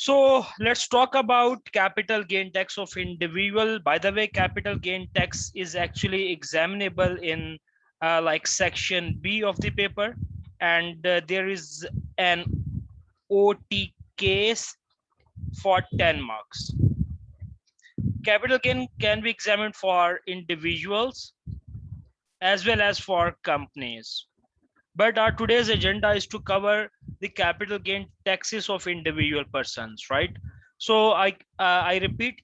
So let's talk about capital gain tax of individual. By the way, capital gain tax is actually examinable in like section B of the paper, and there is an OT case for 10 marks. Capital gain can be examined for individuals as well as for companies. But our today's agenda is to cover the capital gain taxes of individual persons, right? So I repeat,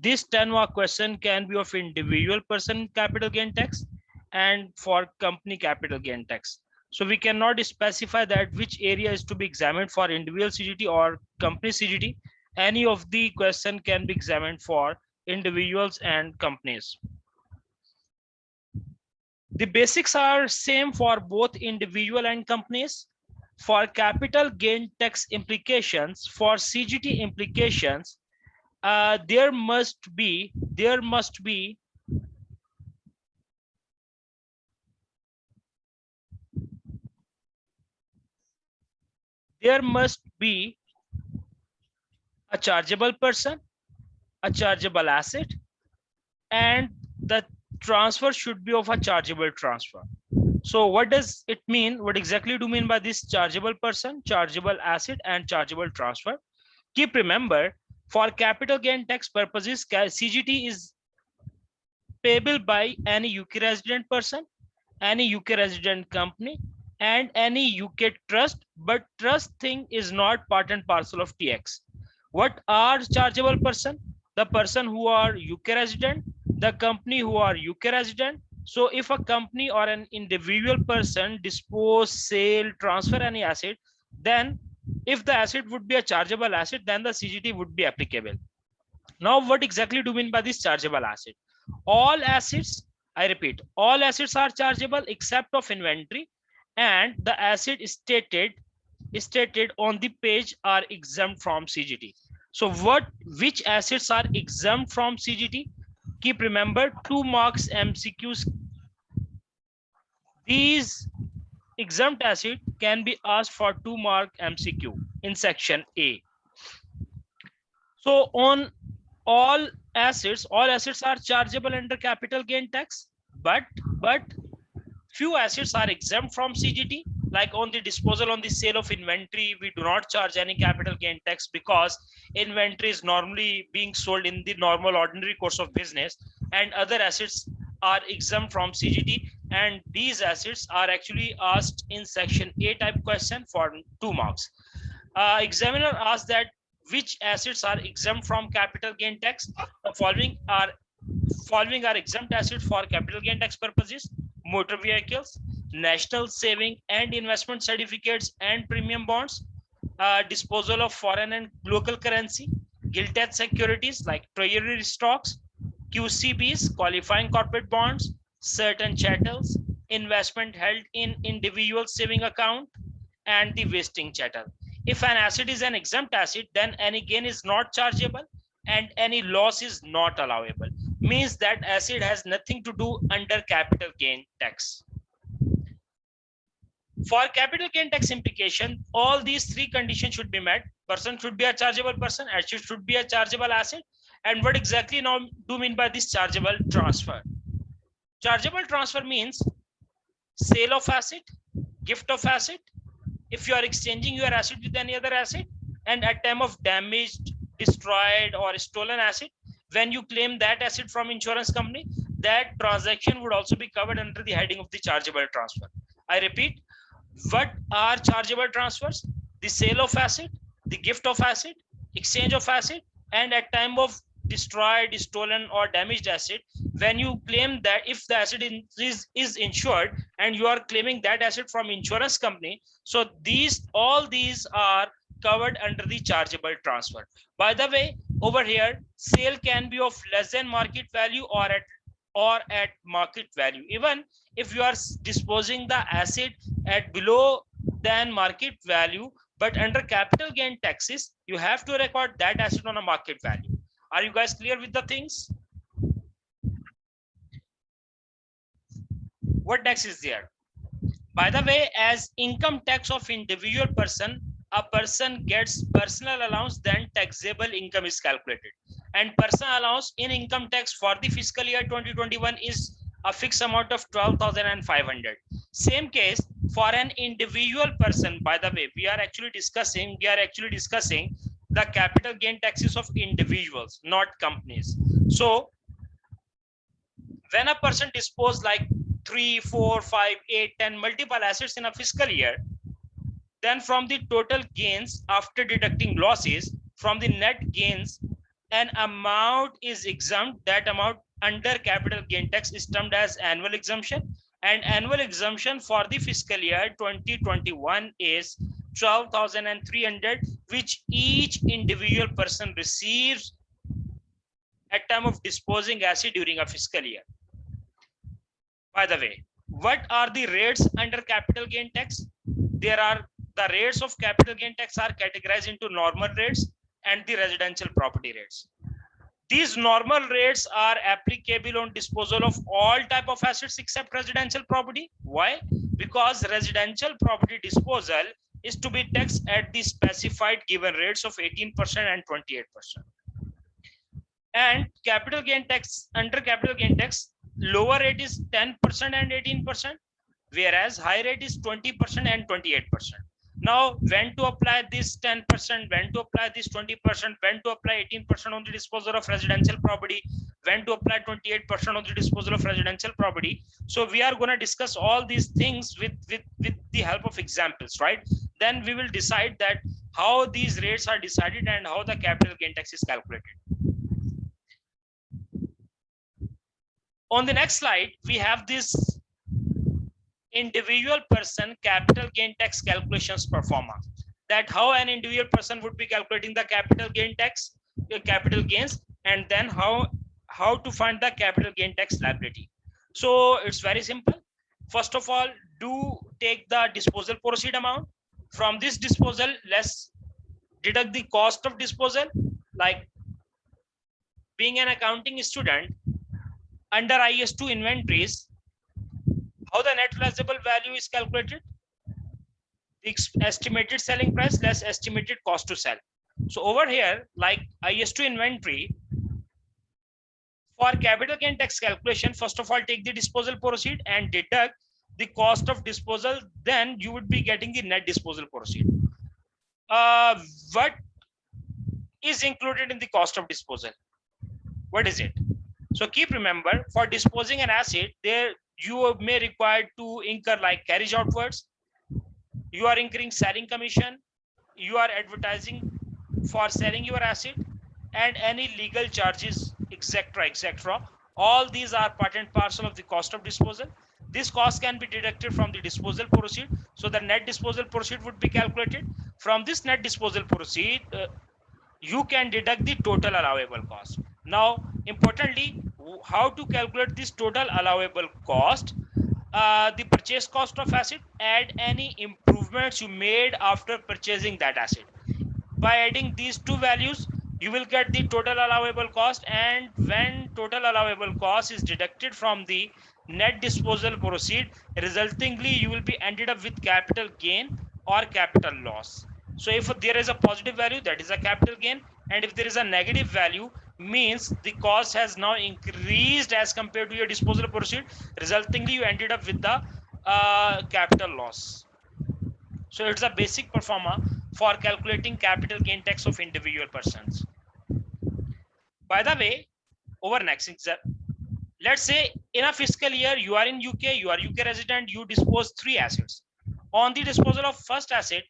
this 10 mark question can be of individual person capital gain tax and for company capital gain tax. So we cannot specify that which area is to be examined for individual CGT or company CGT. Any of the question can be examined for individuals and companies. The basics are same for both individual and companies. For capital gain tax implications, for CGT implications, there must be a chargeable person, a chargeable asset, and the transfer should be of a chargeable transfer. So what does it mean? What exactly do you mean by this chargeable person, chargeable asset, and chargeable transfer? Keep remember, for capital gain tax purposes, CGT is payable by any UK resident person, any UK resident company, and any UK trust, but trust thing is not part and parcel of TX. What are chargeable person? The person who are UK resident, the company who are UK resident. So if a company or an individual person dispose, sale, transfer any asset, then if the asset would be a chargeable asset, then the CGT would be applicable. Now, what exactly do you mean by this chargeable asset? All assets, I repeat, all assets are chargeable except of inventory, and the asset stated on the page are exempt from CGT. So which assets are exempt from CGT? Keep remember 2 marks MCQs. These exempt asset can be asked for 2 mark MCQ in section A. So on all assets are chargeable under capital gain tax, but few assets are exempt from CGT. Like on the disposal, on the sale of inventory, we do not charge any capital gain tax because inventory is normally being sold in the normal ordinary course of business, and other assets are exempt from CGT, and these assets are actually asked in section A type question for 2 marks. Examiner asked that which assets are exempt from capital gain tax. The following are exempt assets for capital gain tax purposes: motor vehicles, national saving and investment certificates and premium bonds, disposal of foreign and local currency, gilt-edged securities like treasury stocks, QCBs, qualifying corporate bonds, certain chattels, investment held in individual saving account, and the vesting chattel. If an asset is an exempt asset, then any gain is not chargeable and any loss is not allowable. Means that asset has nothing to do under capital gain tax. For capital gain tax implication, all these 3 conditions should be met. Person should be a chargeable person, asset should be a chargeable asset. And what exactly now do you mean by this chargeable transfer? Chargeable transfer means sale of asset, gift of asset. If you are exchanging your asset with any other asset, and at time of damaged, destroyed, or stolen asset, when you claim that asset from insurance company, that transaction would also be covered under the heading of the chargeable transfer. I repeat, what are chargeable transfers? The sale of asset, the gift of asset, exchange of asset, and at time of destroyed, stolen, or damaged asset, when you claim that if the asset is insured and you are claiming that asset from insurance company, so all these are covered under the chargeable transfer. By the way, over here, sale can be of less than market value or at market value. Even if you are disposing the asset at below than market value, but under capital gain taxes, you have to record that asset on a market value. Are you guys clear with the things? What tax is there? By the way, as income tax of individual person a person gets personal allowance, then taxable income is calculated. And personal allowance in income tax for the fiscal year 2021 is a fixed amount of 12,500. Same case for an individual person. By the way, we are actually discussing the capital gain taxes of individuals, not companies. So when a person disposes like 3, 4, 5, 8, 10 multiple assets in a fiscal year, then from the total gains after deducting losses, from the net gains, an amount is exempt. That amount under capital gain tax is termed as annual exemption. And annual exemption for the fiscal year 2021 is 12,300, which each individual person receives at time of disposing asset during a fiscal year. By the way, what are the rates under capital gain tax? There are the rates of capital gain tax are categorized into normal rates and the residential property rates. These normal rates are applicable on disposal of all type of assets except residential property. Why? Because residential property disposal is to be taxed at the specified given rates of 18% and 28%. And capital gain tax, under capital gain tax, lower rate is 10% and 18%, whereas high rate is 20% and 28%. Now, when to apply this 10%, when to apply this 20%, when to apply 18% on the disposal of residential property, when to apply 28% on the disposal of residential property. So we are going to discuss all these things with the help of examples, right? Then we will decide that how these rates are decided and how the capital gain tax is calculated. On the next slide, we have this individual person capital gain tax calculations pro forma, that how an individual person would be calculating the capital gain tax, capital gains, and then how to find the capital gain tax liability. So it's very simple. First of all, do take the disposal proceed amount. From this disposal, let's deduct the cost of disposal. Like being an accounting student, under IS2 inventories, how the net realizable value is calculated? The estimated selling price less estimated cost to sell. So over here, like IS2 inventory, for capital gain tax calculation, first of all, take the disposal proceed and deduct the cost of disposal. Then you would be getting the net disposal proceed. What is included in the cost of disposal? What is it? So keep remember, for disposing an asset, there you may require to incur like carriage outwards, you are incurring selling commission, you are advertising for selling your asset, and any legal charges, etc. All these are part and parcel of the cost of disposal. This cost can be deducted from the disposal proceed. So the net disposal proceed would be calculated. From this net disposal proceed, you can deduct the total allowable cost. Now, importantly, how to calculate this total allowable cost? The purchase cost of asset, add any improvements you made after purchasing that asset. By adding these two values, you will get the total allowable cost, and when total allowable cost is deducted from the net disposal proceed, resultingly you will be ended up with capital gain or capital loss. So if there is a positive value, that is a capital gain, and if there is a negative value, means the cost has now increased as compared to your disposal proceed, resultingly you ended up with the capital loss. So it's a basic pro forma for calculating capital gain tax of individual persons. By the way, over next example, let's say in a fiscal year you are in UK, you are UK resident, you dispose 3 assets. On the disposal of first asset,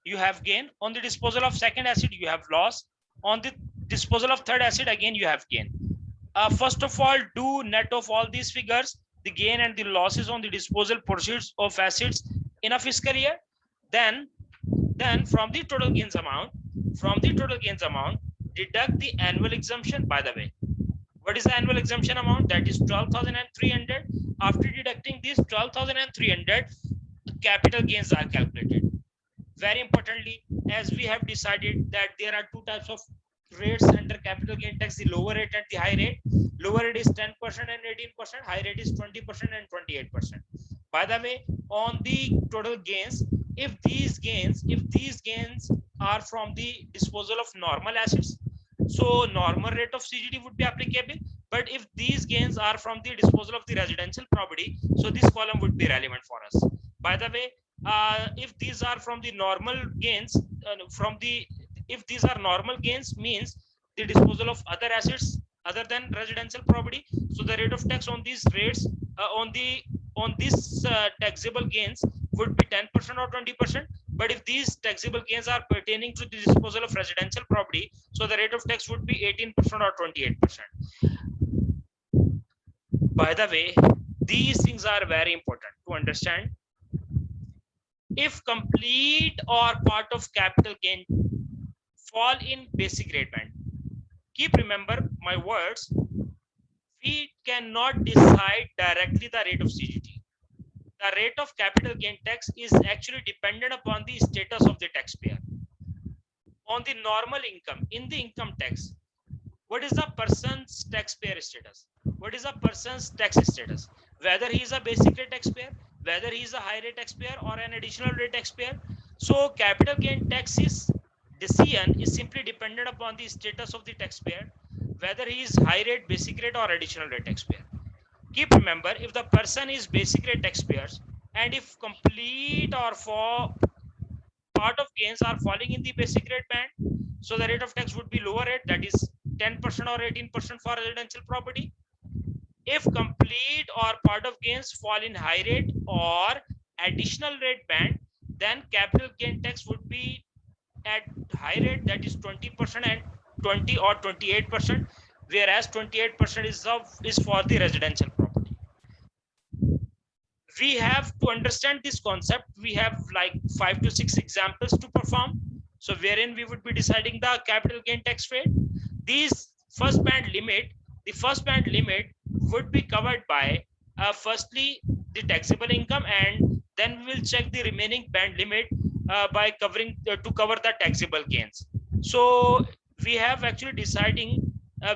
you have gain. On the disposal of second asset, you have loss. On the disposal of third asset, again you have gain. First of all, do net of all these figures, the gain and the losses on the disposal proceeds of assets in a fiscal year. Then from the total gains amount, deduct the annual exemption. By the way, what is the annual exemption amount? That is 12,300. After deducting this 12,300, capital gains are calculated. Very importantly, as we have decided that there are 2 types of rates under capital gain tax, the lower rate and the high rate. Lower rate is 10% and 18%, high rate is 20% and 28%. By the way, on the total gains, if these gains are from the disposal of normal assets, so normal rate of CGT would be applicable. But if these gains are from the disposal of the residential property, so this column would be relevant for us. By the way, if these are from the normal gains, if these are normal gains means the disposal of other assets other than residential property, so the rate of tax on these rates on this taxable gains would be 10% or 20%. But if these taxable gains are pertaining to the disposal of residential property, so the rate of tax would be 18% or 28%. By the way, these things are very important to understand. If complete or part of capital gain fall in basic rate band, keep remember my words, we cannot decide directly the rate of CGT. The rate of capital gain tax is actually dependent upon the status of the taxpayer. On the normal income, in the income tax, what is the person's taxpayer status? What is a person's tax status? Whether he is a basic rate taxpayer, whether he is a high rate taxpayer or an additional rate taxpayer. So capital gain tax's decision is simply dependent upon the status of the taxpayer, whether he is high rate, basic rate or additional rate taxpayer. Keep remember, if the person is basic rate taxpayer and if complete or for part of gains are falling in the basic rate band, so the rate of tax would be lower rate, that is 10% or 18% for residential property. If complete or part of gains fall in high rate or additional rate band, then capital gain tax would be at high rate, that is 20% and 20 or 28%, whereas 28% is for the residential property. We have to understand this concept. We have like 5 to 6 examples to perform, so wherein we would be deciding the capital gain tax rate. These first band limit, the first band limit would be covered by firstly the taxable income, and then we will check the remaining band limit by covering to cover the taxable gains. So we have actually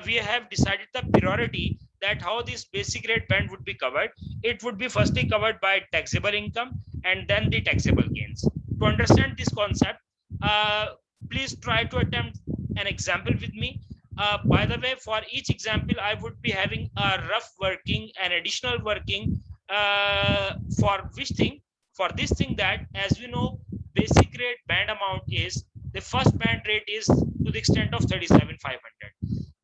we have decided the priority, that how this basic rate band would be covered. It would be firstly covered by taxable income and then the taxable gains. To understand this concept, please try to attempt an example with me. By the way, for each example, I would be having a rough working and additional working for which thing? For this thing, that as we know, basic rate band amount is, the first band rate is to the extent of 37,500.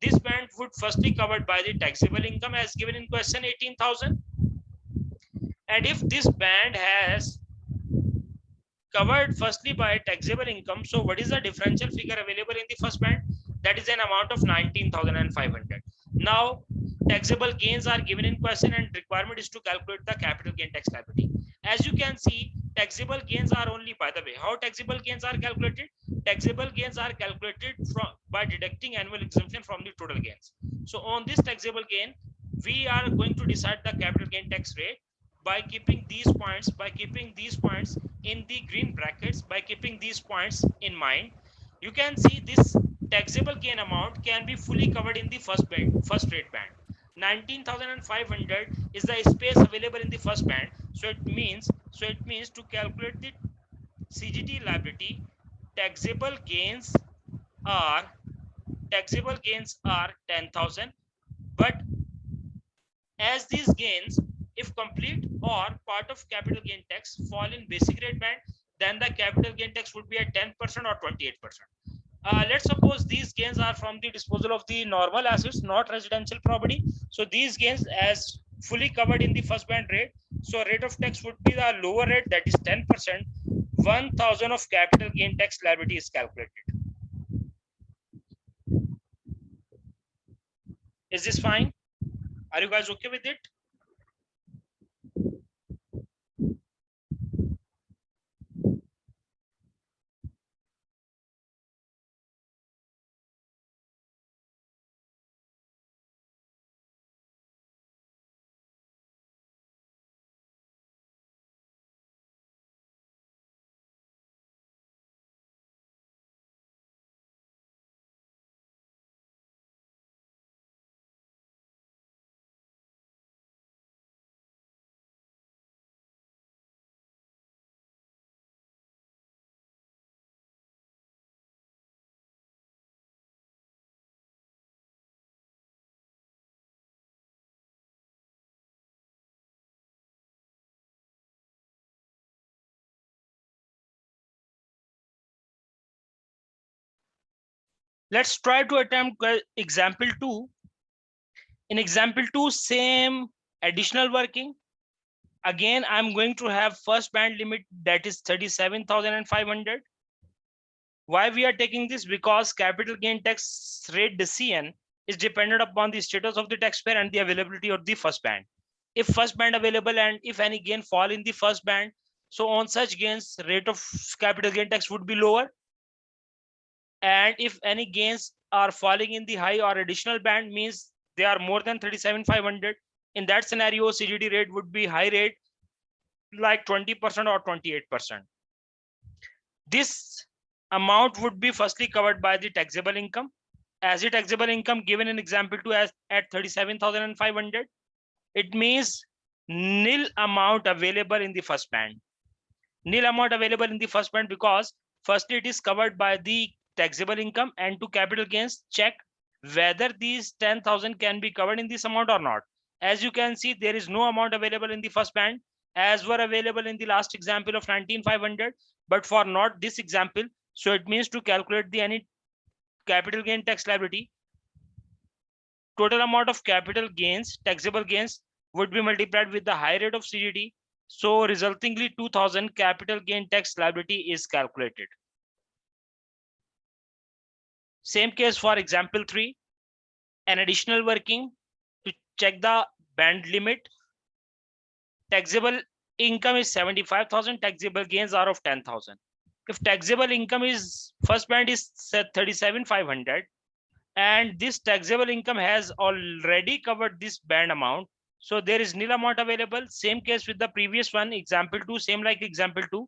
This band would firstly covered by the taxable income as given in question 18,000. And if this band has covered firstly by taxable income, so what is the differential figure available in the first band? That is an amount of 19,500. Now taxable gains are given in question and requirement is to calculate the capital gain tax liability. As you can see, taxable gains are only, by the way, how taxable gains are calculated? Taxable gains are calculated by deducting annual exemption from the total gains. So on this taxable gain, we are going to decide the capital gain tax rate by keeping these points in the green brackets, by keeping these points in mind. You can see this taxable gain amount can be fully covered in the first rate band. 19,500 is the space available in the first band. So it means to calculate the CGT liability, taxable gains are 10,000. But as these gains, if complete or part of capital gain tax fall in basic rate band, then the capital gain tax would be at 10% or 28%. Let's suppose these gains are from the disposal of the normal assets, not residential property. So these gains as fully covered in the first band rate, so rate of tax would be the lower rate, that is 10%. 1,000 of capital gain tax liability is calculated. Is this fine? Are you guys okay with it? Let's try to attempt example 2. In example 2, same additional working. Again, I'm going to have first band limit that is 37,500. Why we are taking this? Because capital gain tax rate decision is dependent upon the status of the taxpayer and the availability of the first band. If first band available and if any gain fall in the first band, so on such gains, rate of capital gain tax would be lower. And if any gains are falling in the high or additional band, means they are more than 37,500. In that scenario, CGT rate would be high rate, like 20% or 28%. This amount would be firstly covered by the taxable income. As the taxable income given in example 2 as at 37,500, it means nil amount available in the first band. Nil amount available in the first band because firstly it is covered by the taxable income, and to capital gains check whether these 10,000 can be covered in this amount or not. As you can see, there is no amount available in the first band as were available in the last example of 19,500, but for not this example. So it means to calculate the any capital gain tax liability, total amount of capital gains, taxable gains, would be multiplied with the high rate of CGT. So resultingly 2,000 capital gain tax liability is calculated. Same case for example 3, an additional working to check the band limit. Taxable income is 75,000, taxable gains are of 10,000. If taxable income is first band is 37,500 and this taxable income has already covered this band amount, so there is nil amount available. Same case with the previous one, example 2, same like example 2.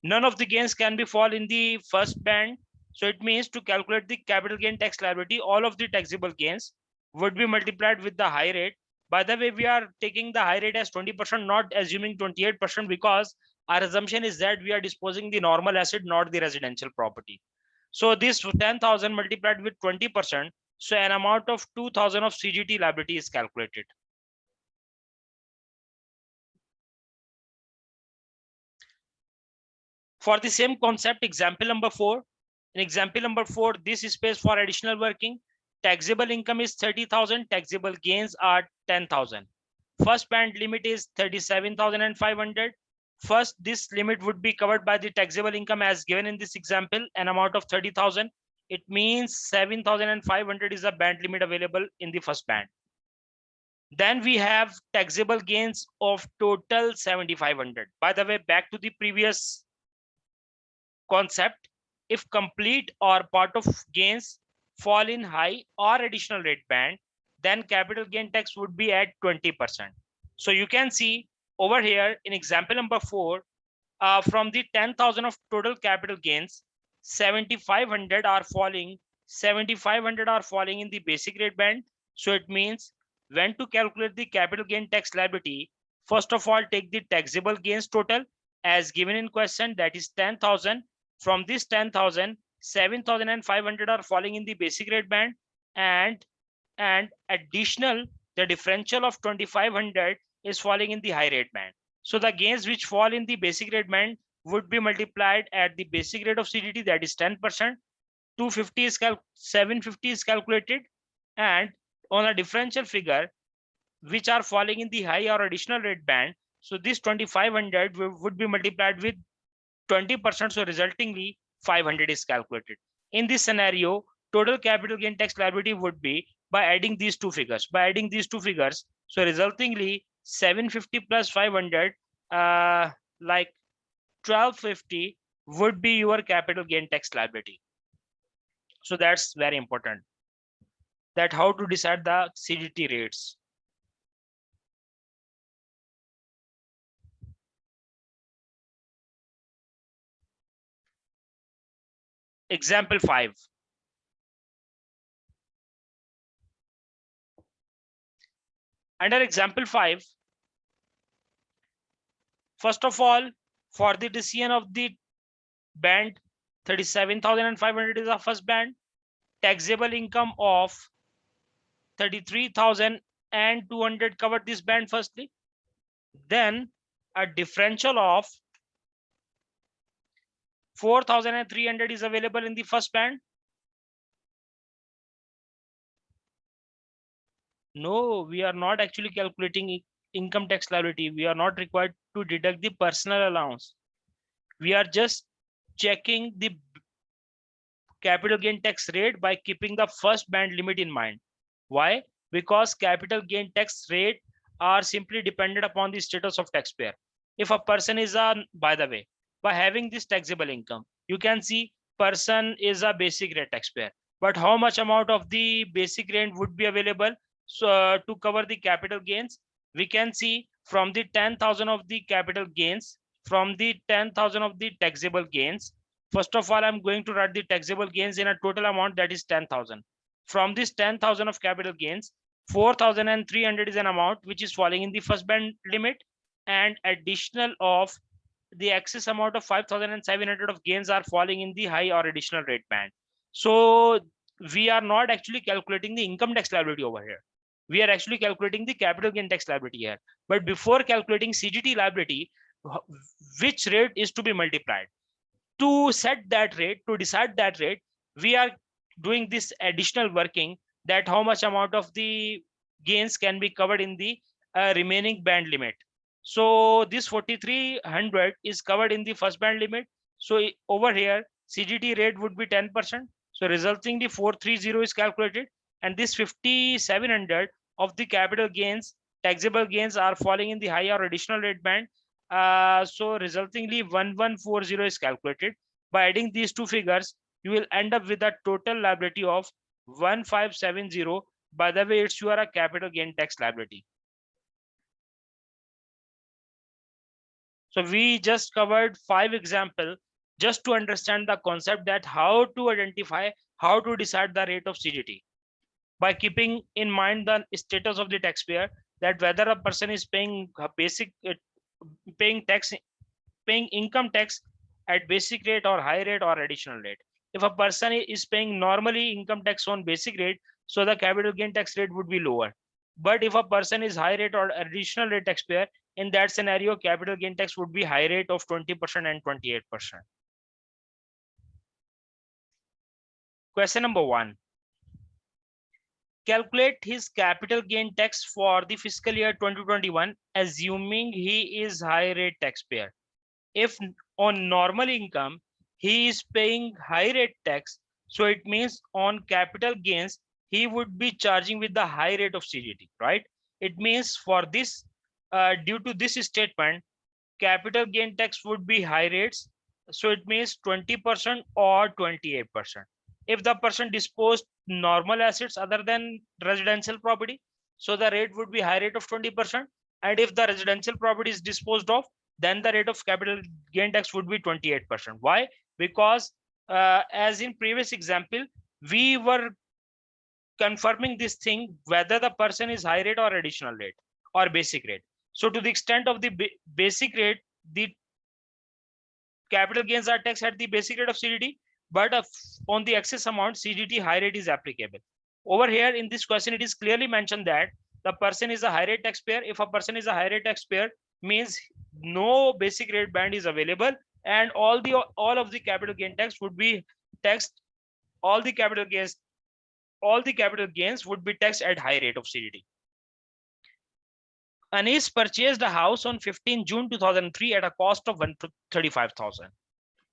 None of the gains can be fall in the first band. So it means to calculate the capital gain tax liability, all of the taxable gains would be multiplied with the high rate. By the way, we are taking the high rate as 20%, not assuming 28%, because our assumption is that we are disposing the normal asset, not the residential property. So this 10,000 multiplied with 20%, so an amount of 2,000 of CGT liability is calculated. For the same concept, example number 4. In example number 4, this is space for additional working. Taxable income is 30,000, taxable gains are 10,000. First band limit is 37,500. First, this limit would be covered by the taxable income as given in this example, an amount of 30,000. It means 7,500 is a band limit available in the first band. Then we have taxable gains of total 7,500. By the way, back to the previous concept, if complete or part of gains fall in high or additional rate band, then capital gain tax would be at 20%. So you can see over here in example number 4, from the 10,000 of total capital gains, 7,500 are falling. 7,500 are falling in the basic rate band. So it means when to calculate the capital gain tax liability, first of all take the taxable gains total as given in question, that is 10,000. From this 10,000, 7,500 are falling in the basic rate band, and additional the differential of 2,500 is falling in the high rate band. So the gains which fall in the basic rate band would be multiplied at the basic rate of CGT, that is 10%. 250 is 750 is calculated, and on a differential figure which are falling in the high or additional rate band, so this 2,500 would be multiplied with 20%, so resultingly 500 is calculated. In this scenario, total capital gain tax liability would be by adding these two figures. So resultingly 750 plus 500, like 1,250 would be your capital gain tax liability. So that's very important, that how to decide the CGT rates. Example 5. Under example 5, first of all, for the decision of the band 37,500 is our first band, taxable income of 33,200 covered this band firstly, then a differential of 4,300 is available in the first band, No, we are not actually calculating income tax liability. We are not required to deduct the personal allowance. We are just checking the capital gain tax rate by keeping the first band limit in mind. Why? Because capital gain tax rate are simply dependent upon the status of taxpayer. If a person is by the way, by having this taxable income, you can see person is a basic rate taxpayer. But how much amount of the basic rate would be available to cover the capital gains? We can see from the 10,000 of the capital gains, from the 10,000 of the taxable gains, first of all, I'm going to write the taxable gains in a total amount that is 10,000. From this 10,000 of capital gains, 4,300 is an amount which is falling in the first band limit, and additional of the excess amount of 5,700 of gains are falling in the high or additional rate band. So we are not actually calculating the income tax liability over here. We are actually calculating the capital gain tax liability here. But before calculating CGT liability, which rate is to be multiplied? To set that rate, to decide that rate, we are doing this additional working, that how much amount of the gains can be covered in the remaining band limit. So this 4,300 is covered in the first band limit. So over here, CGT rate would be 10%. So resulting the 430 is calculated, and this 5,700 of the capital gains, taxable gains, are falling in the higher or additional rate band. So resultingly 1140 is calculated. By adding these two figures, you will end up with a total liability of 1570. By the way, it's your a capital gain tax liability. So we just covered 5 examples just to understand the concept that how to identify, how to decide the rate of CGT by keeping in mind the status of the taxpayer, that whether a person is paying basic paying income tax at basic rate or high rate or additional rate. If a person is paying normally income tax on basic rate, so the capital gain tax rate would be lower. But if a person is high rate or additional rate taxpayer, in that scenario, capital gain tax would be high rate of 20% and 28%. Question number 1. Calculate his capital gain tax for the fiscal year 2021, assuming he is high rate taxpayer. If on normal income, he is paying high rate tax, so it means on capital gains, he would be charging with the high rate of CGT, right? It means for this, due to this statement, capital gain tax would be high rates. So it means 20% or 28%. If the person disposed normal assets other than residential property, so the rate would be high rate of 20%. And if the residential property is disposed of, then the rate of capital gain tax would be 28%. Why? Because as in previous example, we were confirming this thing whether the person is high rate or additional rate or basic rate. So to the extent of the basic rate, the capital gains are taxed at the basic rate of CGT, but on the excess amount, CGT high rate is applicable. Over here in this question, it is clearly mentioned that the person is a high rate taxpayer. If a person is a high rate taxpayer, means no basic rate band is available, and all of the capital gain tax would be taxed. All the capital gains would be taxed at high rate of CGT. Anis purchased a house on 15 June 2003 at a cost of 135,000.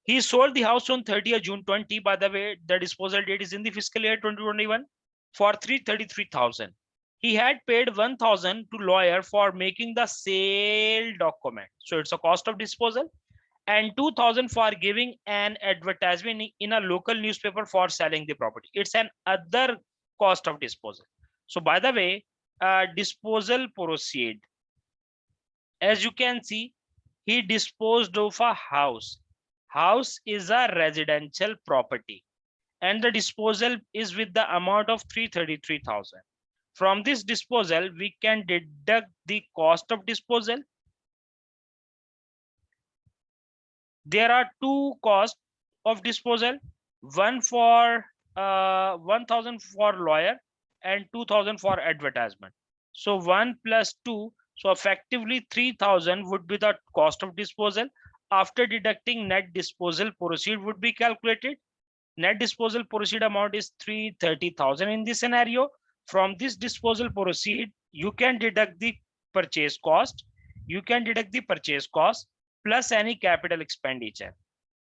He sold the house on 30th June 20. By the way, the disposal date is in the fiscal year 2021 for 333,000. He had paid 1,000 to lawyer for making the sale document. So it's a cost of disposal, and 2,000 for giving an advertisement in a local newspaper for selling the property. It's an other cost of disposal. So by the way, disposal proceed. As you can see, he disposed of a house. House is a residential property, and the disposal is with the amount of 333,000. From this disposal, we can deduct the cost of disposal. There are two costs of disposal, one for 1,000 for lawyer and 2,000 for advertisement. So 1 plus 2, so effectively 3,000 would be the cost of disposal. After deducting, net disposal proceed would be calculated. Net disposal proceed amount is 330,000 in this scenario. From this disposal proceed, you can deduct the purchase cost. You can deduct the purchase cost plus any capital expenditure.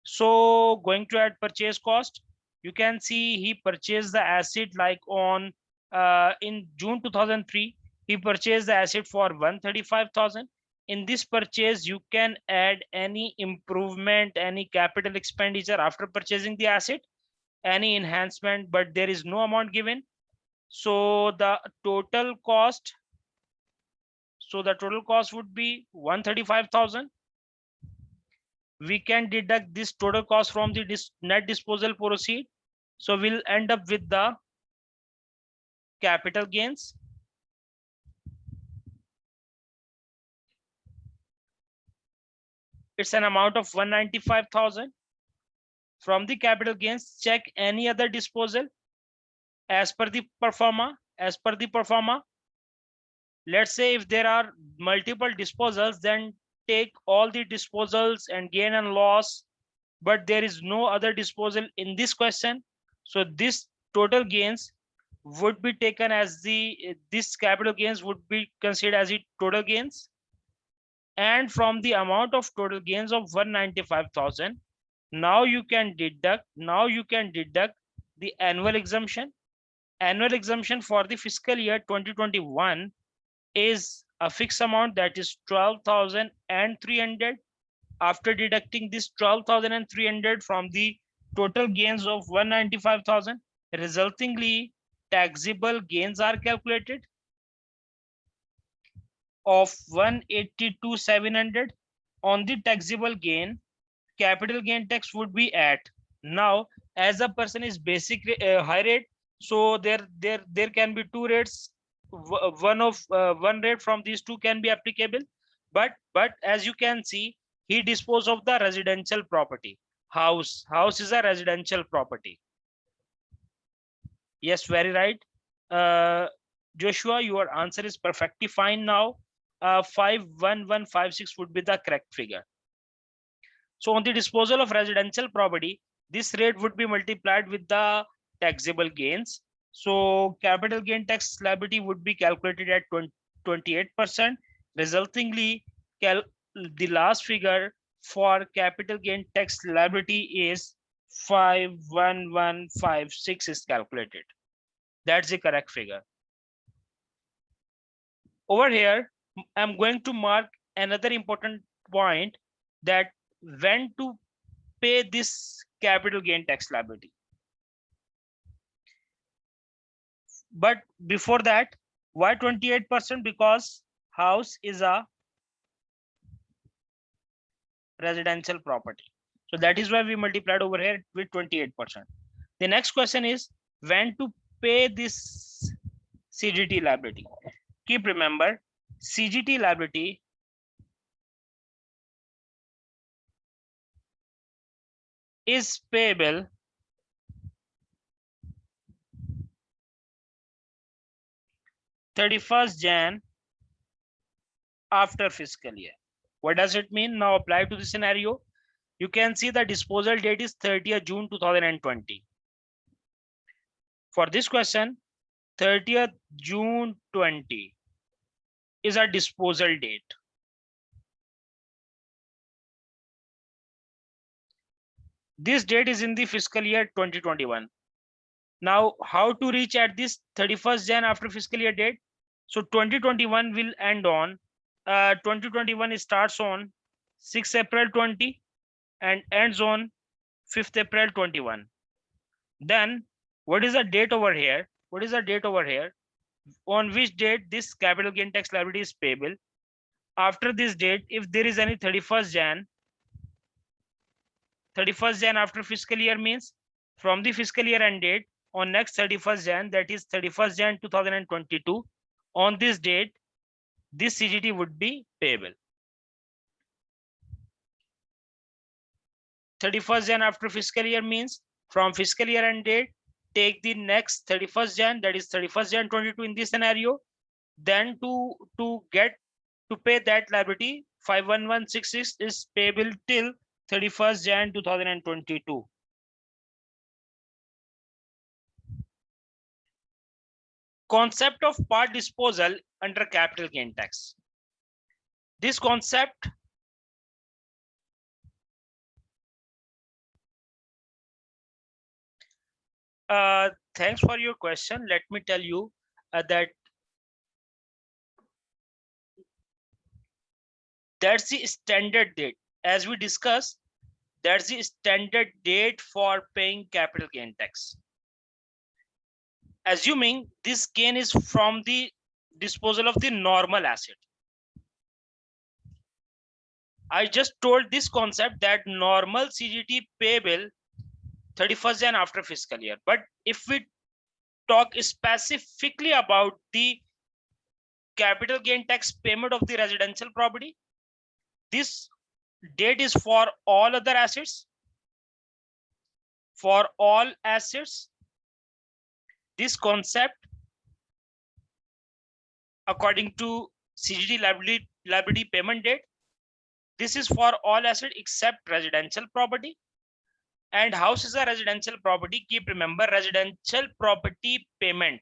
So going to add purchase cost, you can see he purchased the asset like on in June 2003, he purchased the asset for 135,000. In this purchase, you can add any improvement, any capital expenditure after purchasing the asset, any enhancement, but there is no amount given. So the total cost, would be 135,000. We can deduct this total cost from the net disposal proceed. So we'll end up with the capital gains. It's an amount of 195,000. From the capital gains, check any other disposal as per the performa. Let's say if there are multiple disposals, then take all the disposals and gain and loss, but there is no other disposal in this question. So this total gains would be taken as this capital gains would be considered as the total gains. And from the amount of total gains of 195,000, now you can deduct the annual exemption. Annual exemption for the fiscal year 2021 is a fixed amount, that is 12,300. After deducting this 12,300 from the total gains of 195,000, resultingly taxable gains are calculated of 182,700. On the taxable gain, capital gain tax would be at, now as a person is basic high rate, so there can be two rates. One rate from these two can be applicable, but as you can see, he disposed of the residential property. House is a residential property. Yes, very right. Joshua, your answer is perfectly fine now. 51156 would be the correct figure. So on the disposal of residential property, this rate would be multiplied with the taxable gains. So capital gain tax liability would be calculated at 28%. Resultingly, the last figure for capital gain tax liability is 51156 is calculated. That's the correct figure. Over here, I'm going to mark another important point, that when to pay this capital gain tax liability. But before that, why 28%? Because house is a residential property. So that is why we multiplied over here with 28%. The next question is when to pay this CGT liability. Keep remember, CGT liability is payable Jan 31st after fiscal year. What does it mean? Now apply to the scenario. You can see the disposal date is 30th June 2020. For this question, 30th June 20 is a disposal date. This date is in the fiscal year 2021. Now, how to reach at this 31st Jan after fiscal year date? So 2021 will end on 2021 starts on 6 April 20 and ends on 5th April 21. Then what is the date over here? What is the date over here? On which date this capital gain tax liability is payable? After this date, if there is any 31st Jan after fiscal year, means from the fiscal year end date on next 31st Jan, that is 31st Jan 2022, on this date, this CGT would be payable. 31st Jan after fiscal year means from fiscal year end date, take the next 31st Jan, that is 31st Jan 22 in this scenario. Then to pay that liability, 51166 is payable till 31st Jan 2022. Concept of part disposal under capital gain tax. This concept thanks for your question. Let me tell you that that's the standard date. As we discussed, that's the standard date for paying capital gain tax. Assuming this gain is from the disposal of the normal asset. I just told this concept that normal CGT payable 31st Jan after fiscal year. But if we talk specifically about the capital gain tax payment of the residential property, this date is for all other assets. For all assets, this concept, according to CGT liability payment date, this is for all assets except residential property. And house is a residential property. Keep remember, residential property payment,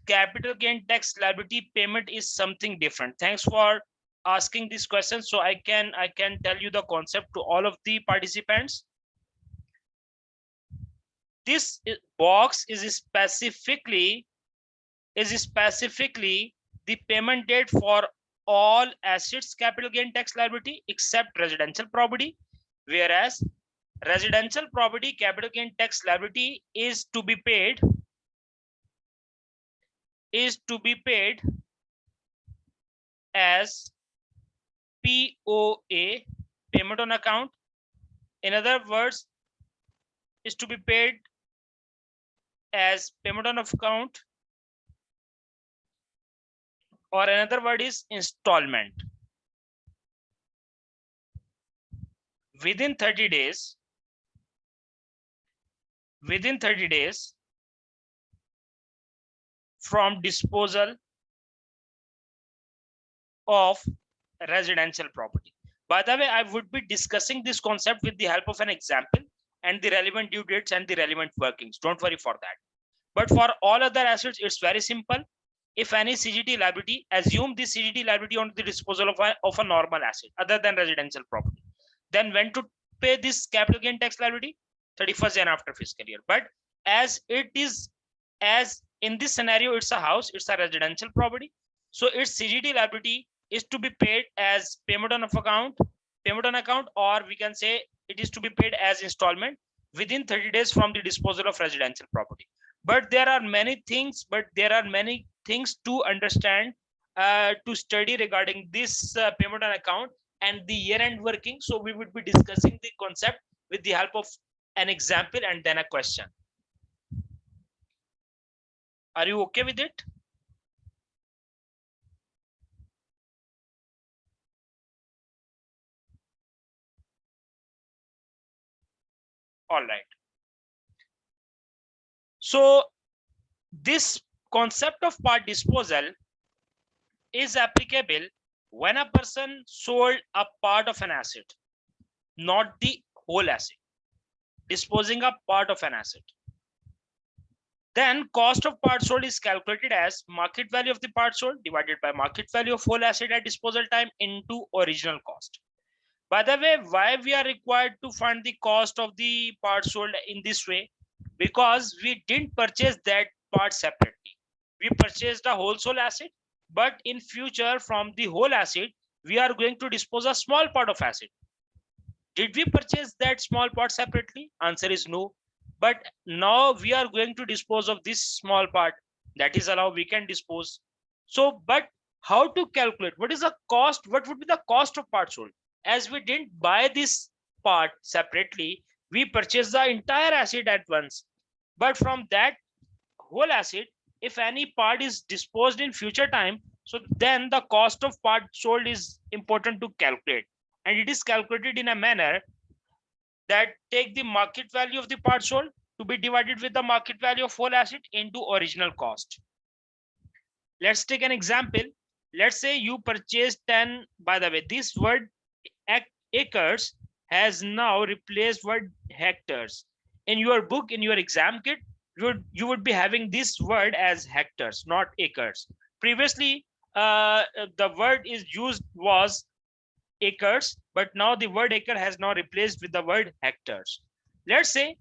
capital gain tax liability payment is something different. Thanks for asking this question, so I can tell you the concept to all of the participants. This box is specifically the payment date for all assets capital gain tax liability except residential property, whereas residential property capital gain tax liability is to be paid as POA, payment on account. In other words, is to be paid as payment on account, or another word is installment. Within 30 days from disposal of residential property. By the way, I would be discussing this concept with the help of an example and the relevant due dates and the relevant workings. Don't worry for that. But for all other assets, it's very simple. If any CGT liability, assume this CGT liability on the disposal of a normal asset other than residential property. Then when to pay this capital gain tax liability? 31st Jan after fiscal year. But as it is, as in this scenario, it's a house, it's a residential property. So its CGT liability is to be paid as payment on account, or we can say it is to be paid as installment within 30 days from the disposal of residential property. But there are many things to understand, to study regarding this payment on account and the year-end working. So we would be discussing the concept with the help of an example and then a question. Are you okay with it? All right. So this concept of part disposal is applicable when a person sold a part of an asset, not the whole asset, disposing a part of an asset. Then cost of part sold is calculated as market value of the part sold divided by market value of whole asset at disposal time into original cost. By the way, why we are required to find the cost of the part sold in this way? Because we didn't purchase that part separately. We purchased a wholesale asset, but in future from the whole asset, we are going to dispose a small part of asset. Did we purchase that small part separately? Answer is no. But now we are going to dispose of this small part. That is allowed, we can dispose. So, but how to calculate? What is the cost? What would be the cost of part sold? As we didn't buy this part separately, we purchased the entire asset at once. But from that whole asset, if any part is disposed in future time, so then the cost of part sold is important to calculate. And it is calculated in a manner that take the market value of the part sold to be divided with the market value of whole asset into original cost. Let's take an example. Let's say you purchased 10, by the way, this word acres has now replaced word hectares. In your book, in your exam kit, you would be having this word as hectares, not acres. Previously, the word is used was acres, but now the word acre has now replaced with the word hectares. Let's say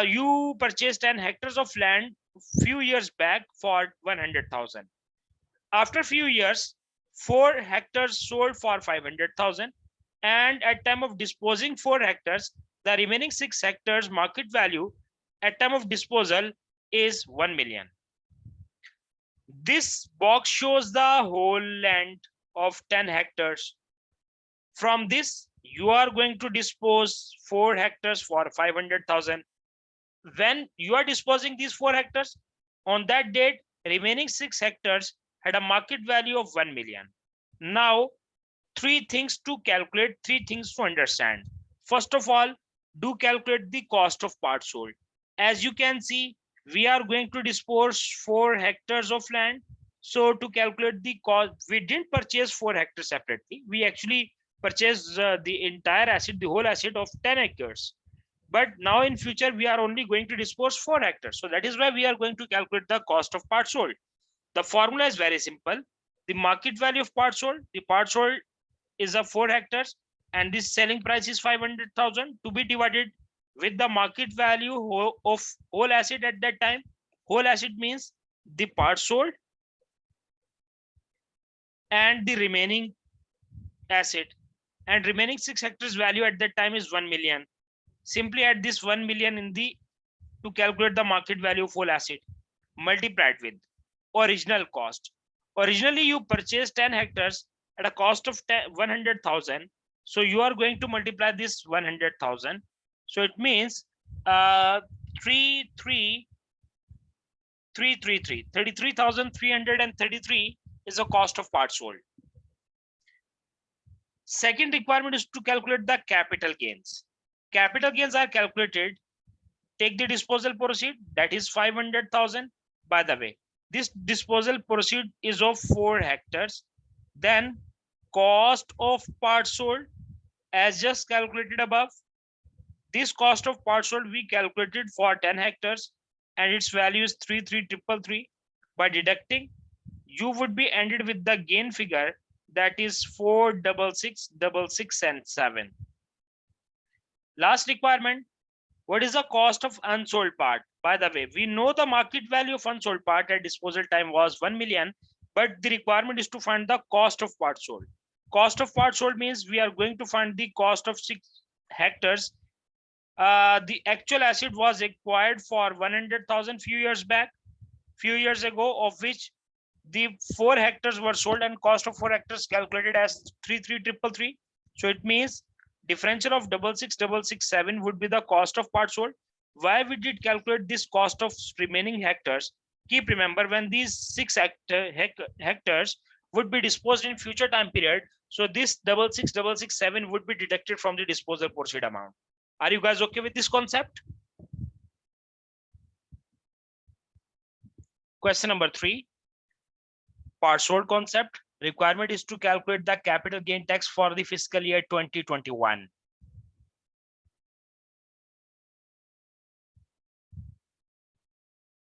you purchased 10 hectares of land few years back for 100,000. After few years, 4 hectares sold for 500,000, and at time of disposing 4 hectares, the remaining 6 hectares market value at time of disposal is 1 million. This box shows the whole land of 10 hectares. From this, you are going to dispose 4 hectares for 500,000. When you are disposing these 4 hectares, on that date, remaining 6 hectares had a market value of 1 million. Now, 3 things to calculate, 3 things to understand. First of all, do calculate the cost of part sold. As you can see, we are going to dispose 4 hectares of land. So to calculate the cost, we didn't purchase 4 hectares separately. We actually purchased the entire asset, the whole asset of 10 acres. But now in future, we are only going to dispose 4 hectares. So that is why we are going to calculate the cost of part sold. The formula is very simple. The market value of part sold, the part sold is a 4 hectares, and this selling price is 500,000 to be divided with the market value of whole asset at that time. Whole asset means the part sold and the remaining asset, and remaining 6 hectares value at that time is 1 million. Simply add this 1 million in the to calculate the market value of whole asset, multiplied with original cost. Originally, you purchased 10 hectares at a cost of 100,000. So you are going to multiply this 100,000. So it means 33,333 is the cost of part sold. Second requirement is to calculate the capital gains. Capital gains are calculated. Take the disposal proceed, that is 500,000. By the way, this disposal proceed is of 4 hectares. Then cost of part sold as just calculated above. This cost of part sold we calculated for 10 hectares and its value is 33,333. By deducting, you would be ended with the gain figure, that is 466, and 7. Last requirement, what is the cost of unsold part? By the way, we know the market value of unsold part at disposal time was 1 million, but the requirement is to find the cost of part sold. Cost of part sold means we are going to find the cost of 6 hectares. The actual asset was acquired for 100,000 few years ago, of which the 4 hectares were sold and cost of 4 hectares calculated as 33,333. So it means differential of 66,667 would be the cost of part sold. Why we did calculate this cost of remaining hectares? Keep remember, when these 6 hectares would be disposed in future time period, so this 66,667 would be deducted from the disposal proceed amount. Are you guys okay with this concept? Question number 3, part sold concept. Requirement is to calculate the capital gain tax for the fiscal year 2021.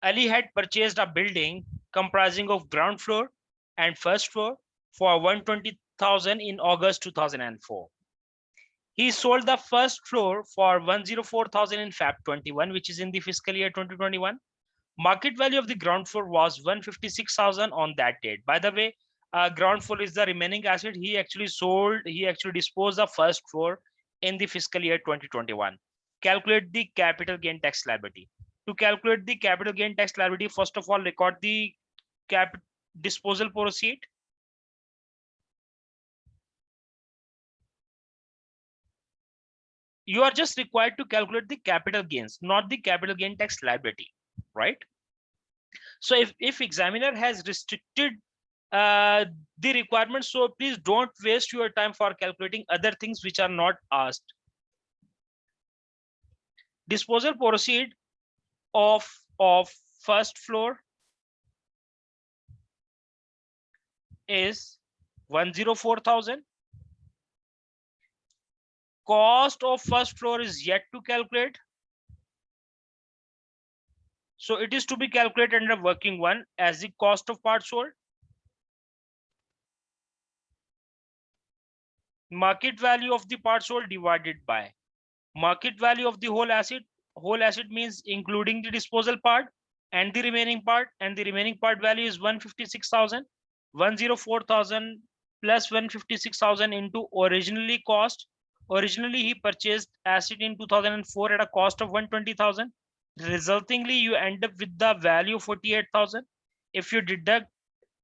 Ali had purchased a building comprising of ground floor and first floor for 120,000 in August 2004. He sold the first floor for 104,000 in Feb 21, which is in the fiscal year 2021. Market value of the ground floor was 156,000 on that date. By the way, ground floor is the remaining asset. He actually disposed the first floor in the fiscal year 2021. Calculate the capital gain tax liability. To calculate the capital gain tax liability, first of all, record the disposal proceed. You are just required to calculate the capital gains, not the capital gain tax liability, right? So if examiner has restricted the requirements, so please don't waste your time for calculating other things which are not asked. Disposal proceed of first floor is 104,000. Cost of first floor is yet to calculate. So it is to be calculated under working one as the cost of parts sold. Market value of the parts sold divided by market value of the whole asset. Whole asset means including the disposal part and the remaining part, and the remaining part value is 156,000. 104,000 plus 156,000 into originally cost. Originally he purchased asset in 2004 at a cost of 120,000. Resultingly you end up with the value of 48,000. If you deduct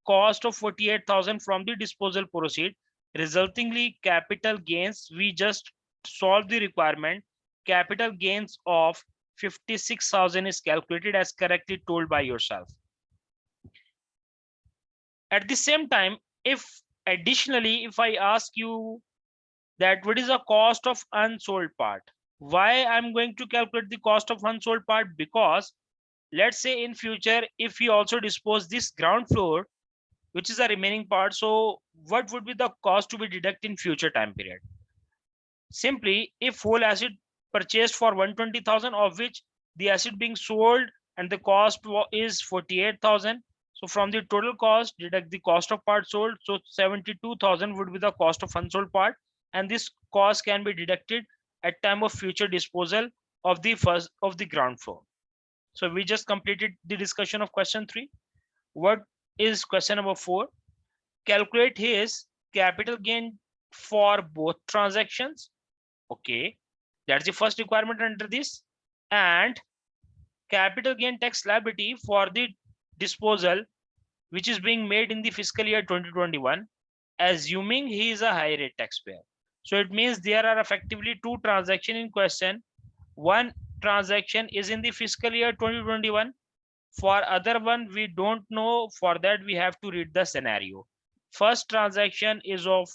cost of 48,000 from the disposal proceed, resultingly capital gains, we just solve the requirement. Capital gains of 56,000 is calculated as correctly told by yourself. At the same time, if additionally, if I ask you that what is the cost of unsold part, why I'm going to calculate the cost of unsold part? Because let's say in future, if we also dispose this ground floor, which is the remaining part, so what would be the cost to be deducted in future time period? Simply, if whole asset purchased for 120,000, of which the asset being sold and the cost is 48,000, so from the total cost deduct the cost of part sold, so 72,000 would be the cost of unsold part, and this cost can be deducted at time of future disposal of the ground floor. So we just completed the discussion of question 3. What is question number 4? Calculate his capital gain for both transactions. Okay, that's the first requirement under this. And capital gain tax liability for the disposal which is being made in the fiscal year 2021, assuming he is a high rate taxpayer. So it means there are effectively two transactions in question. One transaction is in the fiscal year 2021. For other one, we don't know. For that, we have to read the scenario. First transaction is of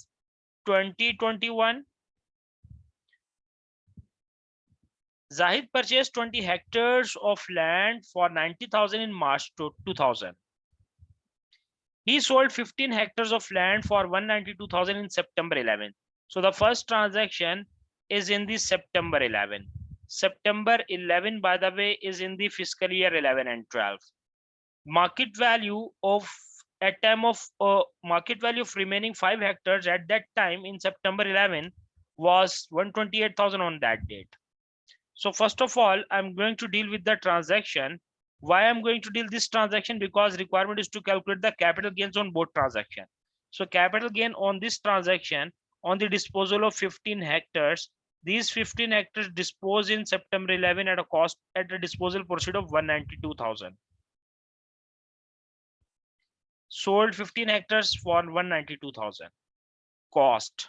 2021. Zahid purchased 20 hectares of land for 90,000 in March 2000. He sold 15 hectares of land for 192,000 in September 11. So the first transaction is in the September 11. September 11, by the way, is in the fiscal year 11 and 12. Market value of at time of market value of remaining 5 hectares at that time in September 11 was 128,000 on that date. So first of all, I'm going to deal with the transaction. Why I'm going to deal this transaction? Because requirement is to calculate the capital gains on both transaction. So capital gain on this transaction on the disposal of 15 hectares. These 15 hectares disposed in September 11 at a cost at a disposal proceed of 192,000. Sold 15 hectares for 192,000. Cost.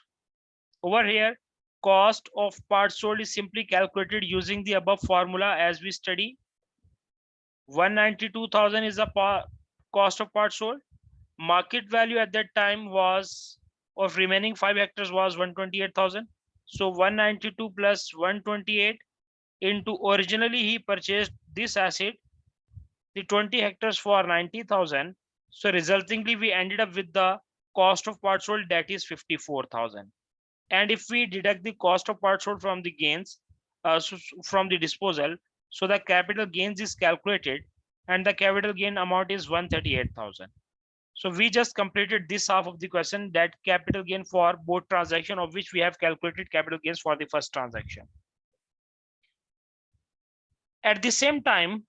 Over here, cost of parts sold is simply calculated using the above formula as we study. 192,000 is the cost of parts sold. Market value at that time was of remaining 5 hectares was 128,000. So 192 plus 128 into originally he purchased this asset, the 20 hectares for 90,000. So resultingly we ended up with the cost of parts sold, that is 54,000. And if we deduct the cost of parts sold from the gains, from the disposal, so the capital gains is calculated and the capital gain amount is 138,000. So we just completed this half of the question, that capital gain for both transaction, of which we have calculated capital gains for the first transaction. At the same time,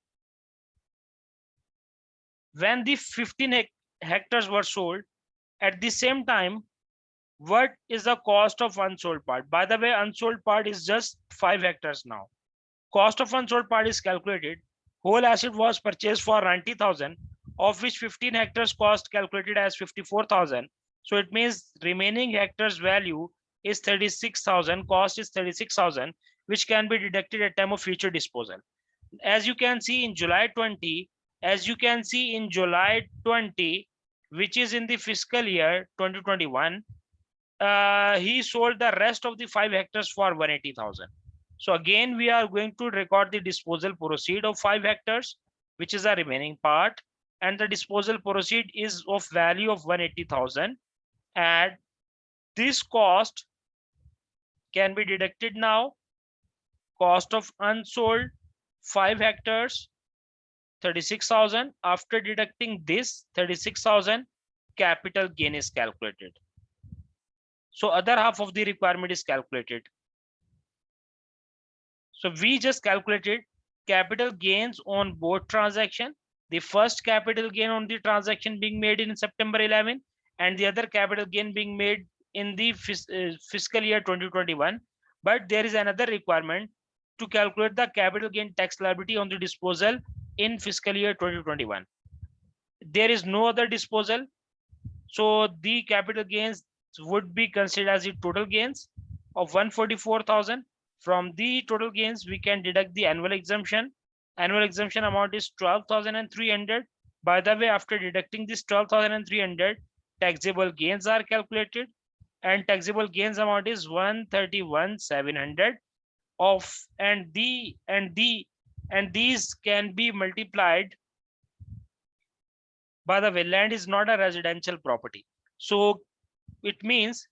when the 15 hectares were sold, at the same time, what is the cost of unsold part? By the way, unsold part is just 5 hectares now. Cost of unsold part is calculated. Whole asset was purchased for 90,000, of which 15 hectares cost calculated as 54,000. So it means remaining hectares value is 36,000, cost is 36,000, which can be deducted at time of future disposal. As you can see in July 20, which is in the fiscal year 2021, he sold the rest of the 5 hectares for 180,000. So again, we are going to record the disposal proceed of 5 hectares, which is the remaining part, and the disposal proceed is of value of 180,000. And this cost can be deducted now. Cost of unsold 5 hectares 36,000. After deducting this 36,000, capital gain is calculated. So other half of the requirement is calculated. So we just calculated capital gains on both transaction. The first capital gain on the transaction being made in September 11 and the other capital gain being made in the fiscal year 2021. But there is another requirement to calculate the capital gain tax liability on the disposal in fiscal year 2021. There is no other disposal. So the capital gains would be considered as the total gains of 144,000. From the total gains, we can deduct the annual exemption. Annual exemption amount is 12,300. By the way, after deducting this 12,300, taxable gains are calculated, and taxable gains amount is 131,700 of, and these can be multiplied. By the way, land is not a residential property. So it means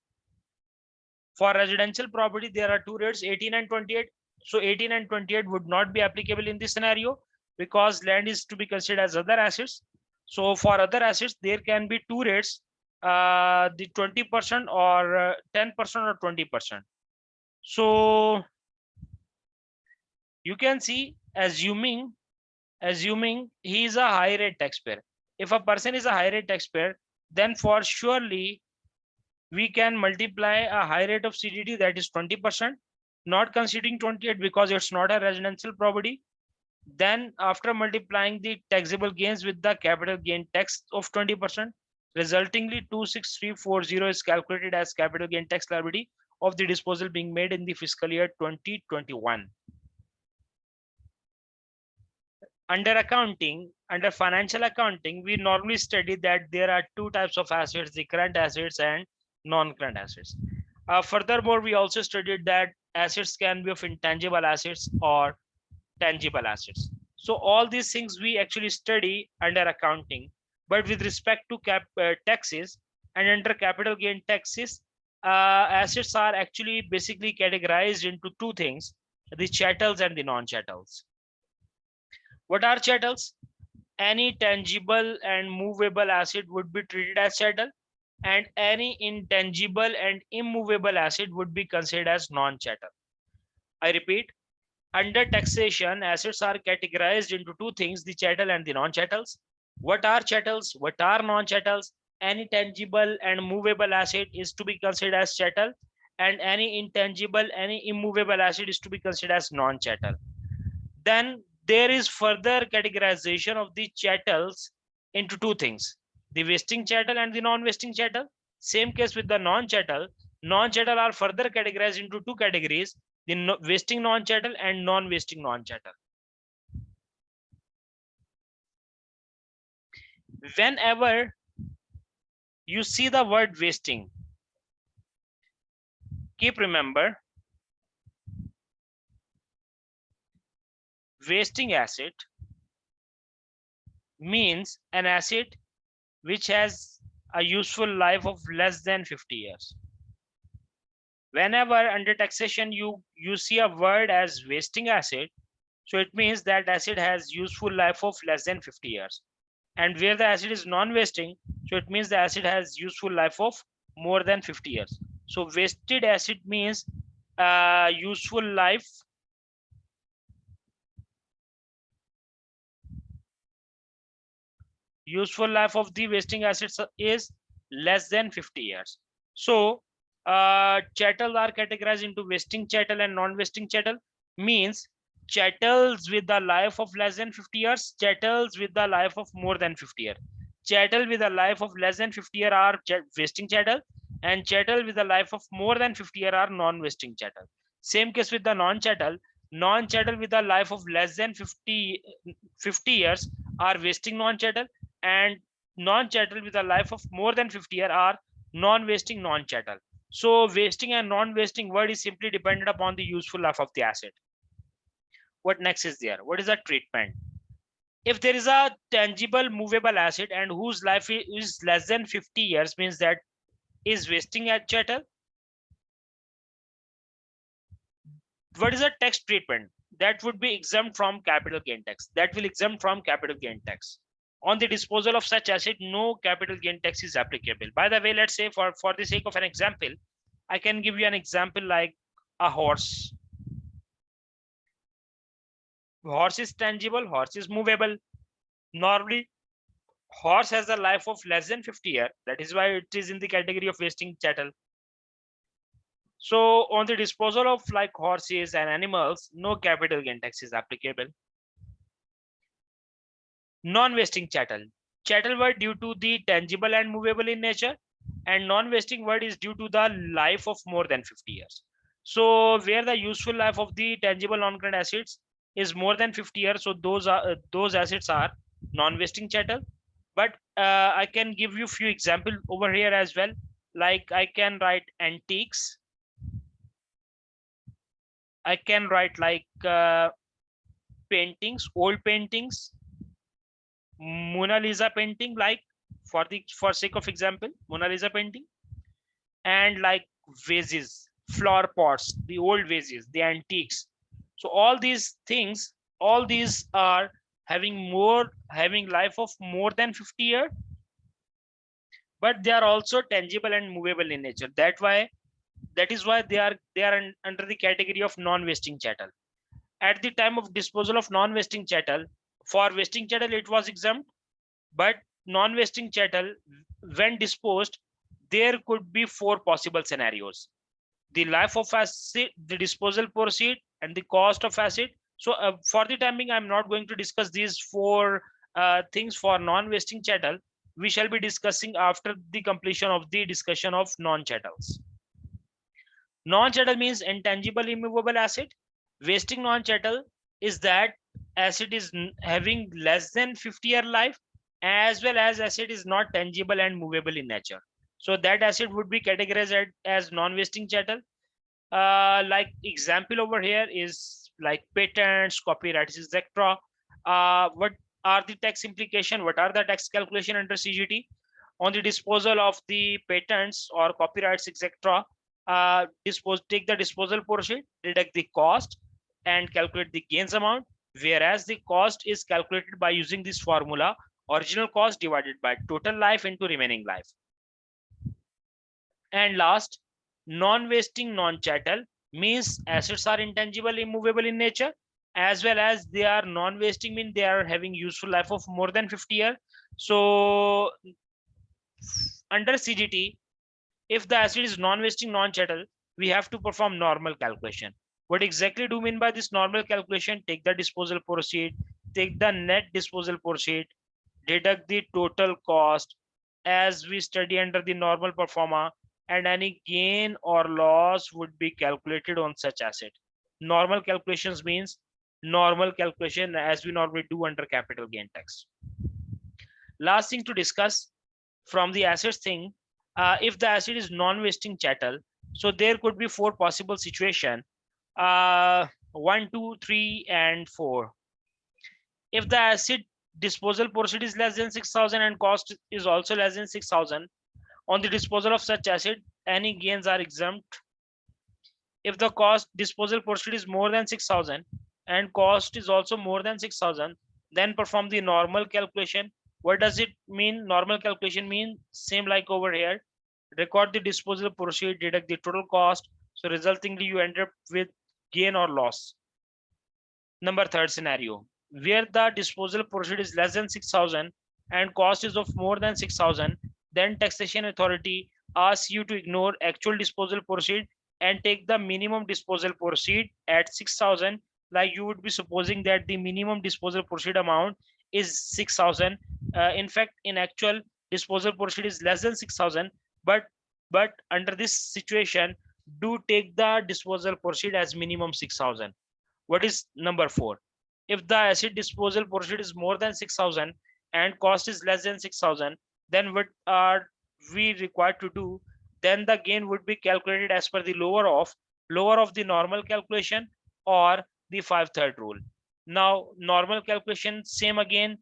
for residential property, there are two rates, 18 and 28. So 18 and 28 would not be applicable in this scenario because land is to be considered as other assets. So for other assets, there can be two rates, the 20% or 10% or 20%. So you can see, assuming he is a high rate taxpayer. If a person is a high rate taxpayer, then for surely we can multiply a high rate of CGT, that is 20%, not considering 28 because it's not a residential property. Then after multiplying the taxable gains with the capital gain tax of 20%, resultingly 26340 is calculated as capital gain tax liability of the disposal being made in the fiscal year 2021. Under accounting, under financial accounting, we normally study that there are two types of assets, the current assets and non-current assets. Furthermore, we also studied that assets can be of intangible assets or tangible assets. So all these things we actually study under accounting, but with respect to taxes and under capital gain taxes, assets are actually basically categorized into two things, the chattels and the non-chattels. What are chattels? Any tangible and movable asset would be treated as chattel, and any intangible and immovable asset would be considered as non-chattel. I repeat, under taxation, assets are categorized into two things, the chattel and the non-chattels. What are chattels? What are non-chattels? Any tangible and movable asset is to be considered as chattel, and any intangible, any immovable asset is to be considered as non-chattel. Then there is further categorization of the chattels into two things, the vesting chattel and the non-vesting chattel. Same case with the non-chattel. Non-chattel are further categorized into two categories, the vesting non-chattel and non-vesting non-chattel. Whenever you see the word vesting, keep remember, vesting asset means an asset which has a useful life of less than 50 years. Whenever under taxation you see a word as vesting asset, so it means that asset has useful life of less than 50 years. And where the asset is non-vesting, so it means the asset has useful life of more than 50 years. So vested asset means useful life of the vesting assets is less than 50 years. So chattels are categorized into vesting chattel and non-vesting chattel, means chattels with the life of less than 50 years, chattels with the life of more than 50 years. Chattel with a life of less than 50 years are vesting chattel, and chattel with a life of more than 50 years are non-vesting chattel. Same case with the non-chattel. Non-chattel with a life of less than 50 years are vesting non-chattel, and non-chattel with a life of more than 50 years are non-vesting non-chattel. So vesting and non-vesting word is simply dependent upon the useful life of the asset. What next is there? What is the treatment? If there is a tangible movable asset and whose life is less than 50 years, means that is vesting at chattel. What is the tax treatment? that would be exempt from capital gain tax. That will exempt from capital gain tax. On the disposal of such asset, no capital gain tax is applicable. By the way, let's say for the sake of an example, I can give you an example like a horse. Horse is tangible, horse is movable. Normally, horse has a life of less than 50 years. That is why it is in the category of wasting chattel. So on the disposal of like horses and animals, no capital gain tax is applicable. Non-wasting chattel. Chattel were due to the tangible and movable in nature, and non-wasting word is due to the life of more than 50 years. So where the useful life of the tangible non-current assets is more than 50 years, so those assets are non-wasting chattel. But I can give you few examples over here as well. Like I can write antiques. I can write like paintings, old paintings, Mona Lisa painting, like for sake of example, Mona Lisa painting, and like vases, flower pots, the old vases, the antiques. So all these things, all these are having life of more than 50 years, but they are also tangible and movable in nature. That is why they are under the category of non-wasting chattel. At the time of disposal of non-wasting chattel, for wasting chattel it was exempt, but non-wasting chattel, when disposed, there could be 4 possible scenarios: the life of asset, the disposal proceed, and the cost of asset. So for the time being, I'm not going to discuss these 4 things for non-wasting chattel. We shall be discussing after the completion of the discussion of non-chattels. Non-chattel means intangible immovable asset. Wasting non-chattel is that asset is having less than 50-year life, as well as asset is not tangible and movable in nature. So that asset would be categorized as non-wasting chattel. Like example over here is like patents, copyrights, etc. What are the tax implication? What are the tax calculation under CGT? On the disposal of the patents or copyrights, etc. Take the disposal portion, deduct the cost, and calculate the gains amount. Whereas the cost is calculated by using this formula: original cost divided by total life into remaining life. And last, non-wasting non-chattel means assets are intangible, immovable in nature, as well as they are non-wasting, mean they are having useful life of more than 50 years. So under CGT, if the asset is non-wasting non-chattel, we have to perform normal calculation. What exactly do you mean by this normal calculation? Take the disposal proceed, take the net disposal proceed, deduct the total cost as we study under the normal pro forma, and any gain or loss would be calculated on such asset. Normal calculations means normal calculation as we normally do under capital gain tax. Last thing to discuss from the assets thing, if the asset is non-wasting chattel, so there could be 4 possible situation, 1, 2, 3, and 4. If the asset disposal proceed is less than 6,000 and cost is also less than 6,000, on the disposal of such asset, any gains are exempt. If the cost disposal proceed is more than 6,000 and cost is also more than 6,000, then perform the normal calculation. What does it mean? Normal calculation means same like over here. Record the disposal proceed, deduct the total cost. So resultingly, you end up with gain or loss. Number 3rd scenario, where the disposal proceed is less than 6,000 and cost is of more than 6,000, then taxation authority asks you to ignore actual disposal proceed and take the minimum disposal proceed at 6,000. Like you would be supposing that the minimum disposal proceed amount is 6,000. In fact, in actual disposal proceed is less than 6,000, but under this situation, do take the disposal proceed as minimum 6,000. What is number 4? If the asset disposal proceed is more than 6,000 and cost is less than 6,000, then what are we required to do? Then the gain would be calculated as per the lower of the normal calculation or the 5/3 rule. Now normal calculation, same again,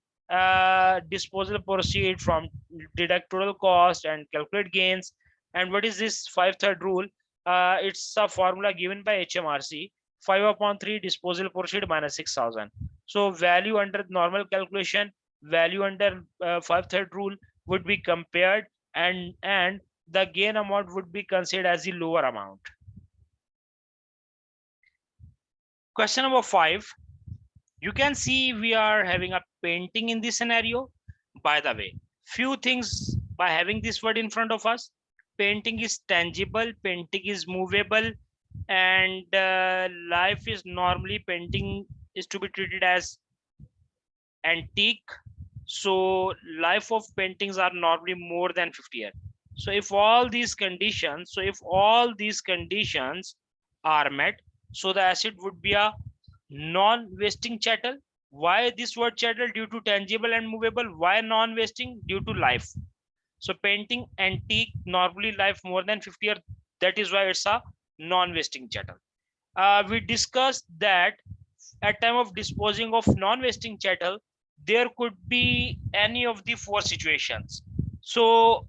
disposal proceed from deduct total cost and calculate gains. And what is this 5/3 rule? It's a formula given by HMRC. 5 upon 3 disposal proceed minus 6,000. So value under normal calculation, value under 5/3 rule would be compared, and the gain amount would be considered as the lower amount. Question number 5. You can see we are having a painting in this scenario. By the way, few things by having this word in front of us. Painting is tangible, painting is movable, and life is normally painting is to be treated as antique. So life of paintings are normally more than 50 years. So if all these conditions, are met, so the asset would be a non-wasting chattel. Why this word chattel? Due to tangible and movable. Why non-wasting? Due to life. So painting antique, normally life more than 50 years. That is why it's a non-wasting chattel. We discussed that at time of disposing of non-wasting chattel, there could be any of the 4 situations. So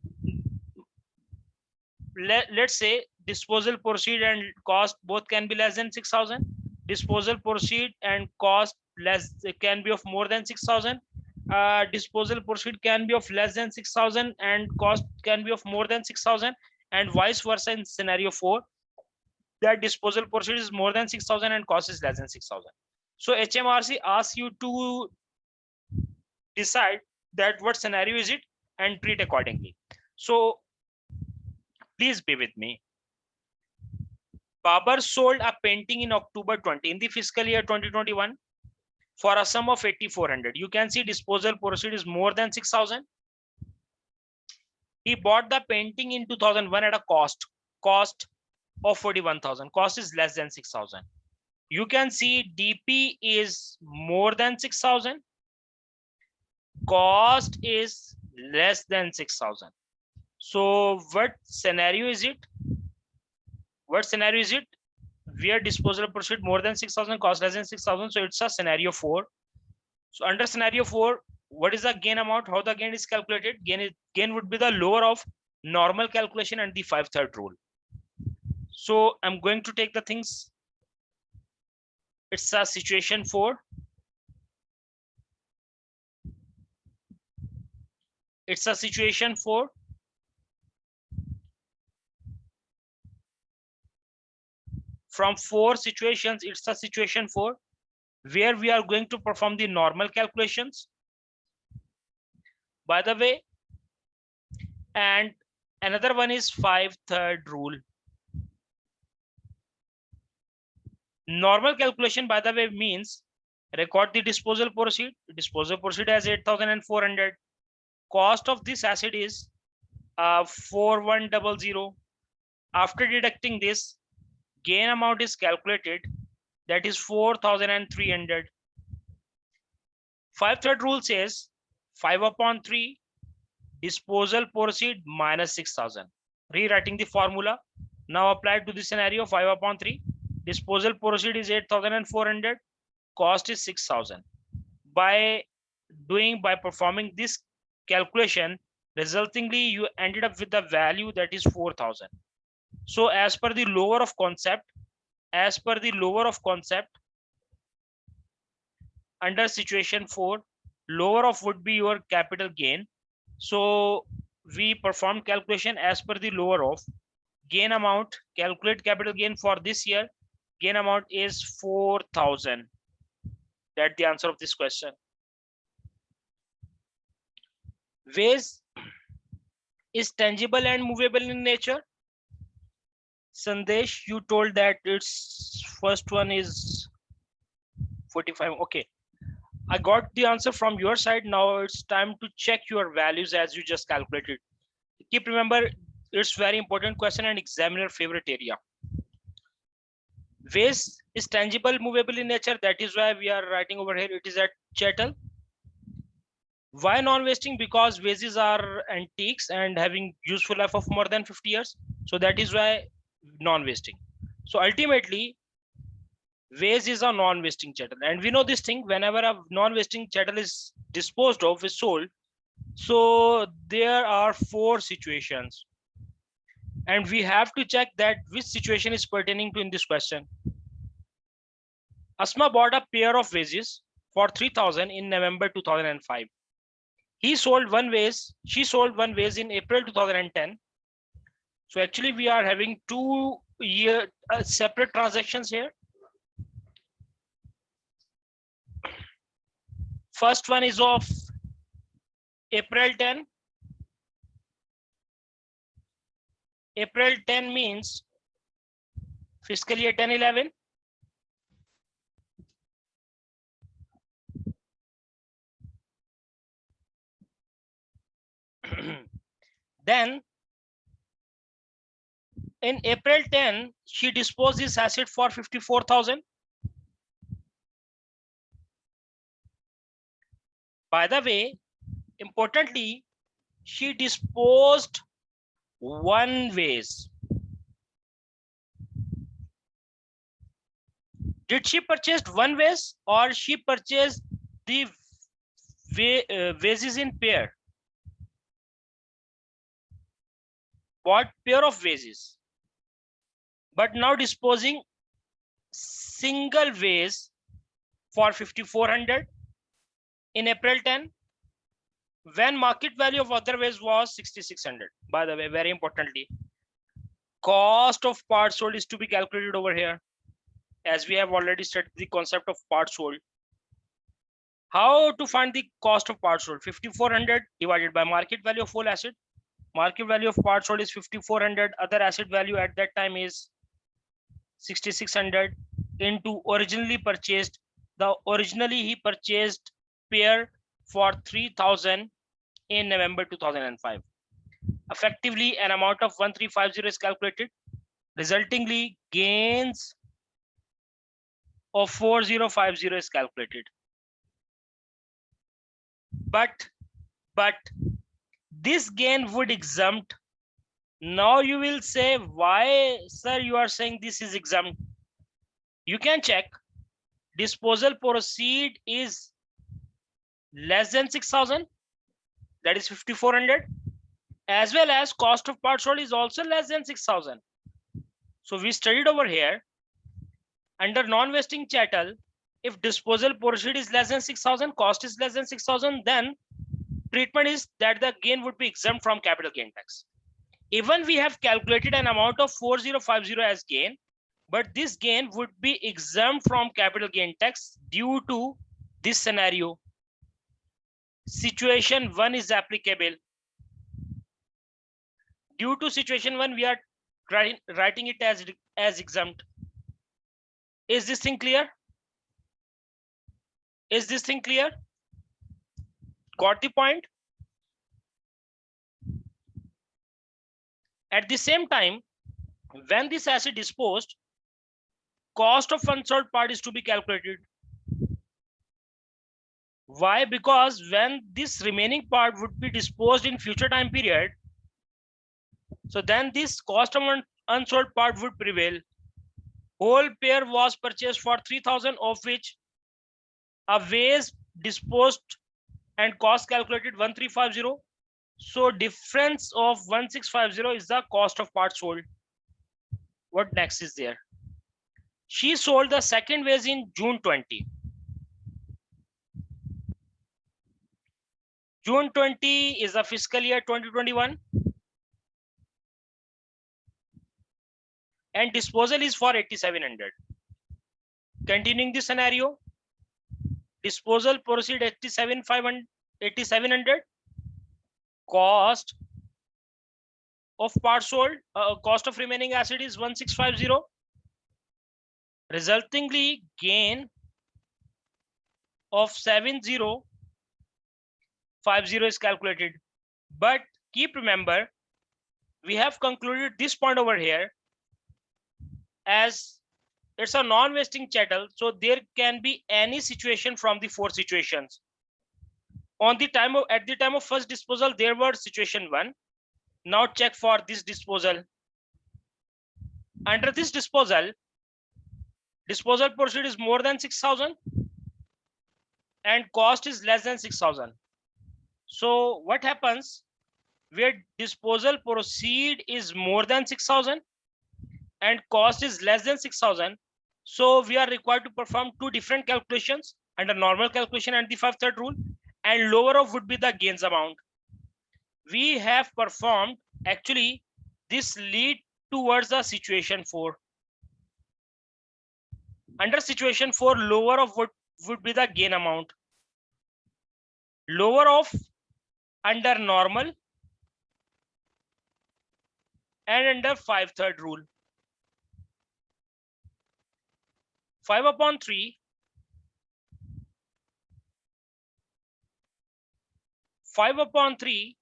let's say disposal proceed and cost both can be less than 6,000. Disposal proceed and cost less can be of more than 6,000. Disposal proceed can be of less than 6,000 and cost can be of more than 6,000, and vice versa in scenario 4, that disposal proceed is more than 6,000 and cost is less than 6,000. So HMRC asks you to decide that what scenario is it and treat accordingly. So please be with me. Babar sold a painting in October 20 in the fiscal year 2021 for a sum of 8,400. You can see disposal proceed is more than 6,000. He bought the painting in 2001 at a cost of 41,000. Cost is less than 6,000. You can see DP is more than 6,000. Cost is less than 6,000. So what scenario is it? What scenario is it? Where disposal proceed more than 6,000, cost less than 6,000. So it's a scenario 4. So under scenario 4, what is the gain amount? How the gain is calculated? Gain would be the lower of normal calculation and the 5/3 rule. So I'm going to take the things. It's a situation 4. It's a situation 4. From 4 situations, it's a situation 4 where we are going to perform the normal calculations. By the way, and another one is 5/3 rule. Normal calculation, by the way, means record the disposal proceed. Disposal proceed as 8,400. Cost of this asset is 4,100. After deducting this, gain amount is calculated, that is 4,300. 5/3 rule says 5 upon 3 disposal proceed minus 6,000. Rewriting the formula now applied to the scenario. 5 upon 3 disposal proceed is 8,400, cost is 6,000. By performing this calculation, resultingly you ended up with the value that is 4,000. So as per the lower of concept, under situation 4, lower of would be your capital gain. So we perform calculation as per the lower of gain amount. Calculate capital gain for this year. Gain amount is 4,000. That's the answer of this question. Ways is tangible and movable in nature. Sandesh, you told that its first one is 45. Okay, I got the answer from your side. Now it's time to check your values as you just calculated. Keep remember, it's very important question and examiner favorite area. Waste is tangible, movable in nature. That is why we are writing over here. It is at chattel. Why non-wasting? Because vases are antiques and having useful life of more than 50 years. So that is why non-wasting. So ultimately, vase is a non-wasting chattel, and we know this thing. Whenever a non-wasting chattel is disposed of, is sold, so there are 4 situations, and we have to check that which situation is pertaining to in this question. Asma bought a pair of vases for 3,000 in November 2005. She sold one vase in April 2010. So actually we are having 2 year separate transactions here. First one is of April 10. April 10 means fiscal year 10-11. Then in April 10, she disposed this asset for 54,000. By the way, importantly, she disposed one vase. Did she purchase one vase or she purchased the vases in pair? What pair of vases? But now disposing single vase for 5,400 in April 10, when market value of other vase was 6,600. By the way, very importantly, cost of parts sold is to be calculated over here, as we have already studied the concept of parts sold. How to find the cost of parts sold? 5,400 divided by market value of whole asset. Market value of parts sold is 5,400. Other asset value at that time is 6,600 into originally purchased. Originally he purchased pair for 3,000 in November 2005. Effectively, an amount of 1,350 is calculated. Resultingly, gains of 4,050 is calculated. But this gain would exempt. Now you will say, why, sir, you are saying this is exempt? You can check. Disposal proceed is less than 6,000, that is 5,400, as well as cost of parts sold is also less than 6,000. So we studied over here under non-vesting chattel, if disposal proceed is less than 6,000, cost is less than 6,000, then treatment is that the gain would be exempt from capital gain tax. Even we have calculated an amount of 4,050 as gain, but this gain would be exempt from capital gain tax due to this scenario. Situation 1 is applicable. Due to situation 1, we are writing it as exempt. Is this thing clear? Is this thing clear? Got the point? At the same time, when this asset disposed, cost of unsold part is to be calculated. Why? Because when this remaining part would be disposed in future time period, so then this cost of unsold part would prevail. Whole pair was purchased for 3,000, of which a vase disposed and cost calculated 1,350. So difference of 1,650 is the cost of parts sold. What next is there? She sold the second vase in June 20. June 20 is the fiscal year 2021. And disposal is for 8,700. Continuing the scenario, disposal proceed 8,700. Cost of parts sold, cost of remaining asset is 1,650. Resultingly, gain of 7,050 is calculated. But keep remember, we have concluded this point over here as it's a non-vesting chattel, so there can be any situation from the 4 situations. At the time of first disposal, there were situation 1. Now check for this disposal. Under this disposal proceed is more than 6,000 and cost is less than 6,000. So what happens where disposal proceed is more than 6,000 and cost is less than 6,000? So we are required to perform two different calculations under normal calculation and the 5/3 rule, and lower of would be the gains amount. We have performed, actually this lead towards the situation 4. Under situation 4, lower of would be the gain amount. Lower of under normal and under 5/3 rule. 5/3, 5/3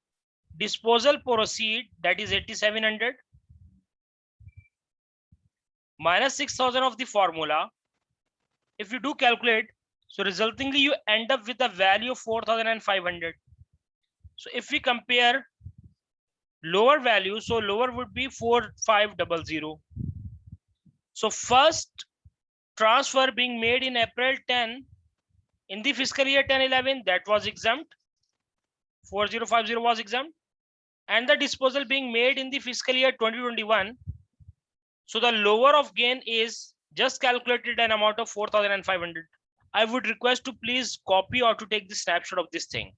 disposal proceed, that is 8700 minus 6000 of the formula. If you do calculate, so resultingly you end up with a value of 4500. So if we compare lower value, so lower would be 4500. So first transfer being made in April 10 in the fiscal year 10-11, that was exempt. 4050 was exempt, and the disposal being made in the fiscal year 2021. So the lower of gain is just calculated an amount of 4500. I would request to please copy or to take the snapshot of this thing.